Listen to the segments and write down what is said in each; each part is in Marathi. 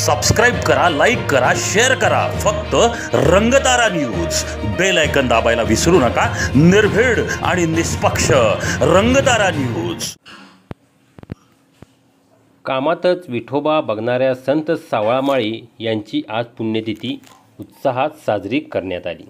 सबस्क्राइब करा, लाईक करा, शेअर करा. फक्त रंगतारा न्यूज. बेल आयकॉन दाबायला विसरू नका. निर्भीड आणि निष्पक्ष रंगतारा न्यूज. कामातच विठोबा बघणाऱ्या संत सावळामाळी यांची आज पुण्यतिथी उत्साहात साजरी करण्यात आली.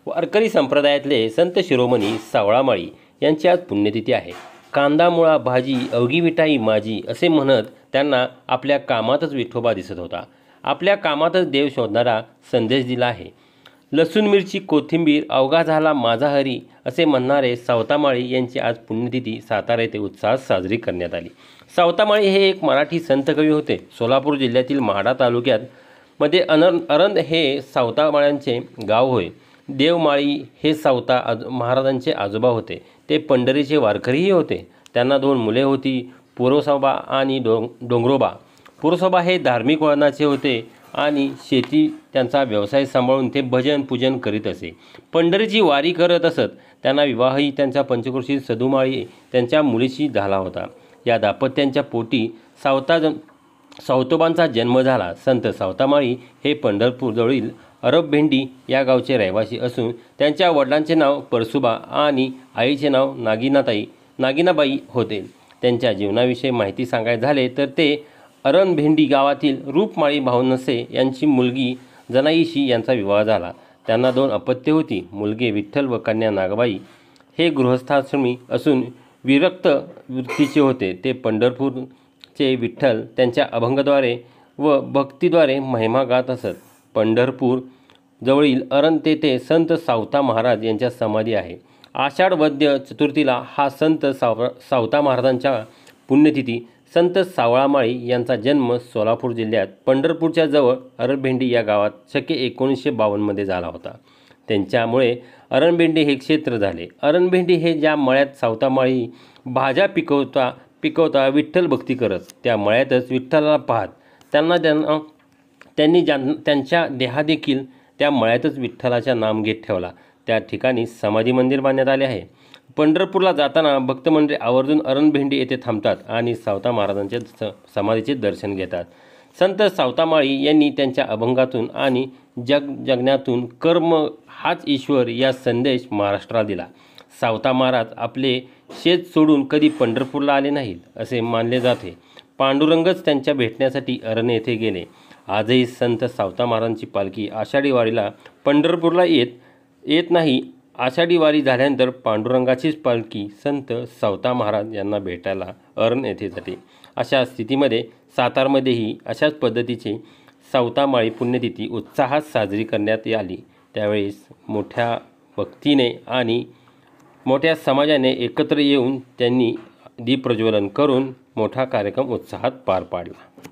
वारकरी संप्रदायातले संत शिरोमणी सावळामाळी यांची आज पुण्यतिथी आहे. कांदा मुळा भाजी अवघी विटाई माझी असे म्हणत त्यांना आपल्या कामातच विठोबा दिसत होता. आपल्या कामातच देव शोधणारा संदेश दिला आहे. लसूण मिरची कोथिंबीर अवघा झाला माझा हरी असे म्हणणारे सावतामाळी यांची आज पुण्यतिथी सातारा येथे उत्साहात साजरी करण्यात आली. सावतामाळी हे एक मराठी संत कवी होते. सोलापूर जिल्ह्यातील माढा तालुक्यात मध्ये अरंद हे सावतामाळ्यांचे गाव होय. देवमाळी हे सावता महाराजांचे आजोबा होते. ते पंढरीचे वारकरीही होते. त्यांना 2 मुले होती, पुरोसोबा आणि डोंगरोबा. पुरोसोबा हे धार्मिक वळणाचे होते आणि शेती त्यांचा व्यवसाय सांभाळून ते भजन पूजन करीत असे. पंढरीची वारी करत असत. त्यांना विवाहही त्यांच्या पंचक्रोशीत सदुमाळी त्यांच्या मुलीशी झाला होता. या दाम्पत्यांच्या पोटी सावतोबांचा जन्म झाला. संत सावतामाळी हे पंढरपूर जवळील अरबभेंडी या गावचे रहिवासी असून त्यांच्या वडिलांचे नाव परसुबा आणि आईचे नाव नागिनाबाई होते. त्यांच्या जीवनाविषयी माहिती सांगायचे झाले तर ते अरणभेंडी गावातील रूपमाळी भावनसे यांची मुलगी जनाईशी यांचा विवाह झाला. त्यांना 2 अपत्ये होती. मुलगे विठ्ठल व कन्या नागबाई हे गृहस्थाश्रमी असून विरक्त वृत्तीचे होते. ते पंढरपूरचे विठ्ठल त्यांच्या अभंगाद्वारे व भक्तीद्वारे महिमा गात असत. पंढरपूर जवळील अरण तेथे संत सावता महाराज यांच्या समाधी आहे. आषाढ वद्य चतुर्थीला हा संत सावता महाराजांच्या पुण्यतिथी. संत सावळामाळी यांचा जन्म सोलापूर जिल्ह्यात पंढरपूरच्या जवळ अरणभेंडी या गावात शके 1952 झाला होता. त्यांच्यामुळे अरणभेंडी हे क्षेत्र झाले. अरणभेंडी हे ज्या मळ्यात सावतामाळी भाज्या पिकवता विठ्ठल भक्ती करत त्या मळ्यातच विठ्ठलाला पाहत त्यांनी त्यांच्या देहादेखील त्या मळ्यातच विठ्ठलाचा नाम घेत ठेवला. त्या ठिकाणी समाधी मंदिर बांधण्यात आले आहे. पंढरपूरला जाताना भक्तमंडळी आवर्जून अरणभेंडी येथे थांबतात आणि सावता महाराजांच्या समाधीचे दर्शन घेतात. संत सावतामाळी यांनी त्यांच्या अभंगातून आणि जगण्यातून कर्म हाच ईश्वर या संदेश महाराष्ट्राला दिला. सावता महाराज आपले शेत सोडून कधी पंढरपूरला आले नाहीत असे मानले जाते. पांडुरंगच त्यांच्या भेटण्यासाठी अरण येथे गेले. आजही संत सावता महाराजांची पालखी आषाढी वारीला पंढरपूरला येत नाही. आषाढी वारी झाल्यानंतर पांडुरंगाचीच पालखी संत सावता महाराज यांना भेटायला अरण येथे जाते. अशा स्थितीमध्ये सातारमध्येही अशाच पद्धतीची सावतामाळी पुण्यतिथी उत्साहात साजरी करण्यात आली. त्यावेळेस मोठ्या भक्तीने आणि मोठ्या समाजाने एकत्र येऊन त्यांनी दीप प्रज्वलन करून मोठा कार्यक्रम उत्साहात पार पाडला.